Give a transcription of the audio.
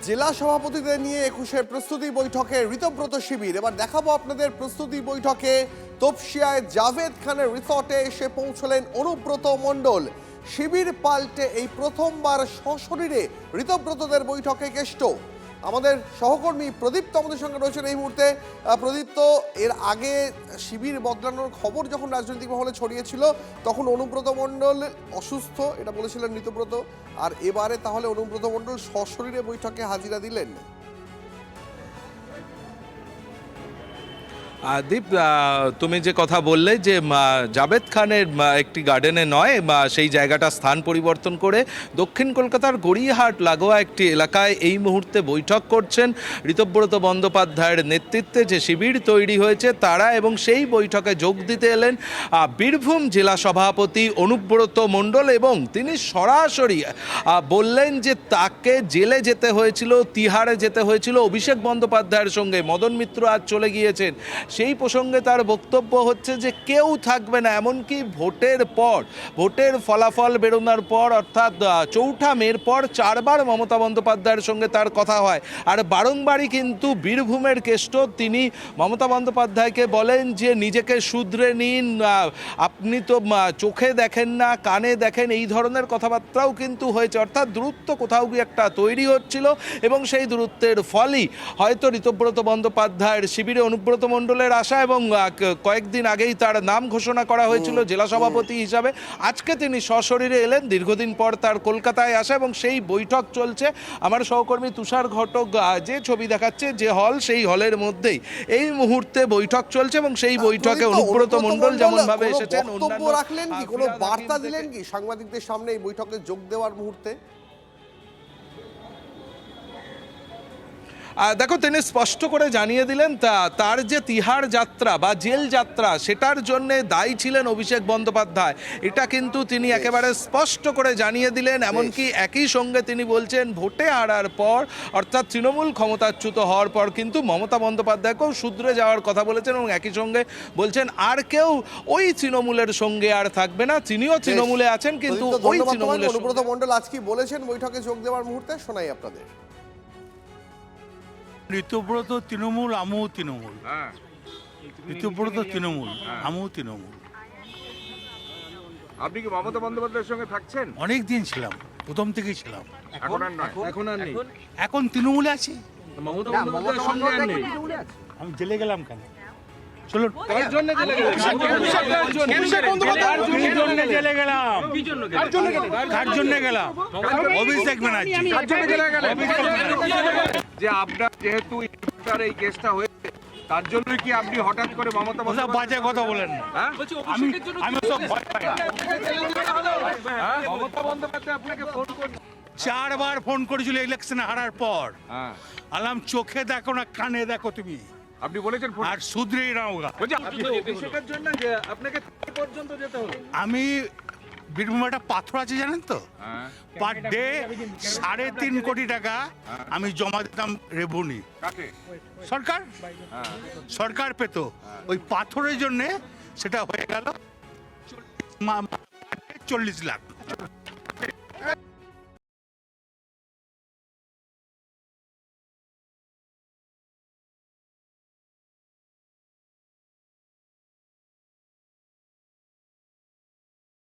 জেলা সভাপতিদের নিয়ে 21-এর প্রস্তুতি বৈঠকে ঋতব্রত শিবির। এবার দেখাবো আপনাদের প্রস্তুতি বৈঠকে তপসিয়ায় জাভেদ খানের রিসর্টে এসে পৌঁছলেন অনুব্রত মণ্ডল। শিবির পাল্টে এই প্রথমবার সশরীরে ঋতব্রতদের বৈঠকে কেষ্ট। আমাদের সহকর্মী প্রদীপ্ত আমাদের সঙ্গে রয়েছেন এই মুহূর্তে। প্রদীপ্ত, এর আগে শিবির বদলানোর খবর যখন রাজনৈতিক মহলে ছড়িয়েছিল তখন অনুব্রত মণ্ডল অসুস্থ এটা বলেছিলেন ঋতব্রত, আর এবারে তাহলে অনুব্রত মণ্ডল সশরীরে বৈঠকে হাজিরা দিলেন। দীপ, তুমি যে কথা বললে যে জাভেদ খানের একটি গার্ডেনে নয়, সেই জায়গাটা স্থান পরিবর্তন করে দক্ষিণ কলকাতার গড়িয়াহাট লাগোয়া একটি এলাকায় এই মুহূর্তে বৈঠক করছেন ঋতব্রত বন্দ্যোপাধ্যায়ের নেতৃত্বে যে শিবির তৈরি হয়েছে তারা, এবং সেই বৈঠকে যোগ দিতে এলেন বীরভূম জেলা সভাপতি অনুব্রত মণ্ডল। এবং তিনি সরাসরি বললেন যে তাকে জেলে যেতে হয়েছিল, তিহারে যেতে হয়েছিল অভিষেক বন্দ্যোপাধ্যায়ের সঙ্গে। মদন মিত্র আজ চলে গিয়েছেন, সেই প্রসঙ্গে তার বক্তব্য হচ্ছে যে কেউ থাকবে না, এমনকি ভোটের ফলাফল বেরোনোর পর অর্থাৎ 4 মের পর 4 বার মমতা বন্দ্যোপাধ্যায়ের সঙ্গে তার কথা হয়, আর বারংবারই কিন্তু বীরভূমের কেষ্ট তিনি মমতা বন্দ্যোপাধ্যায়কে বলেন যে নিজেকে শুধরে নিন, আপনি তো চোখে দেখেন না কানে দেখেন, এই ধরনের কথাবার্তাও কিন্তু হয়েছে। অর্থাৎ দূরত্ব কোথাও গিয়ে একটা তৈরি হচ্ছিল, এবং সেই দূরত্বের ফলই হয়তো ঋতব্রত বন্দ্যোপাধ্যায়ের শিবিরে অনুব্রত মণ্ডলের আশা, এবং কয়েকদিন আগেই তার নাম ঘোষণা করা হয়েছিল জেলা সভাপতি হিসাবে। আজকে তিনি সশরীরে এলেন, দীর্ঘদিন পর তার কলকাতায় আসা, এবং সেই বৈঠক চলছে। আমার সহকর্মী তুষার ঘটক যে ছবি দেখাচ্ছে, যে হল, সেই হলের মধ্যেই এই মুহূর্তে বৈঠক চলছে, এবং সেই বৈঠকে অনুব্রত মণ্ডল যেমন ভাবে এসেছেন, বক্তব্য রাখলেন কি, কোনো বার্তা দিলেন কি সাংবাদিকদের সামনে এই বৈঠকে যোগ দেওয়ার মুহূর্তে? দেখো, তিনি স্পষ্ট করে জানিয়ে দিলেন তার যে তিহার যাত্রা বা জেল যাত্রা সেটার জন্য দায়ী ছিলেন অভিষেক বন্দ্যোপাধ্যায়, এটা কিন্তু তিনি একেবারে স্পষ্ট করে জানিয়ে দিলেন। এমনকি একই সঙ্গে তিনি বলছেন ভোটে হারার পর অর্থাৎ তৃণমূল ক্ষমতাচ্যুত হওয়ার পর কিন্তু মমতা বন্দ্যোপাধ্যায়কেও শুধরে যাওয়ার কথা বলেছেন, এবং একই সঙ্গে বলছেন আর কেউ ওই তৃণমূলের সঙ্গে আর থাকবে না, তিনিও তৃণমূলে আছেন কিন্তু ওই তৃণমূলের। অনুব্রত মণ্ডল আজ কি বলেছেন বৈঠকে যোগ দেওয়ার মুহূর্তে, শোনাই আপনাদের। ঋতব্রত তৃণমূল, আমিও তৃণমূল। ঋতব্রত তৃণমূল, আমিও তৃণমূল। আপনি কি মমতা বন্দ্যোপাধ্যায়ের সঙ্গে থাকছেন? অনেক দিন ছিলাম, প্রথম থেকেই ছিলাম। এখন আর নয়। এখন আর নেই, এখন তৃণমূলে আছি। মমতা বন্দ্যোপাধ্যায়ের সঙ্গে আর নেই। আমি জেলে গেলাম কেন? চলুন, কার জন্য জেলে গেলেন? জেলে গেলাম, কার জন্য গেলাম? অভিষেক ব্যানার্জি। যে আপনার যেহেতু এই কেসটা হয়েছে তার জন্য কি আপনি হঠাৎ করে মমতা বাজে কথা বলেন না। আমি সব ভয় পাই না। মমতা বন্দ্যোপাধ্যায় আপনাকে ফোন করছে? 4 বার ফোন করেছিল ইলেকশন হারার পর। আলাম চোখে দেখো না কানে দেখো তুমি, আপনি বলেছেন আর শুধরেই নাও। অভিষেকের জন্য যে আপনাকে পর্যন্ত যেতে হবে। আমি বীরভূমে একটা পাথর আছে জানেন তো, পার ডে 3.5 কোটি টাকা আমি জমা দিতাম রেভিনিউ। সরকার পেত, ওই পাথরের জন্য সেটা হয়ে গেল 40 লাখ।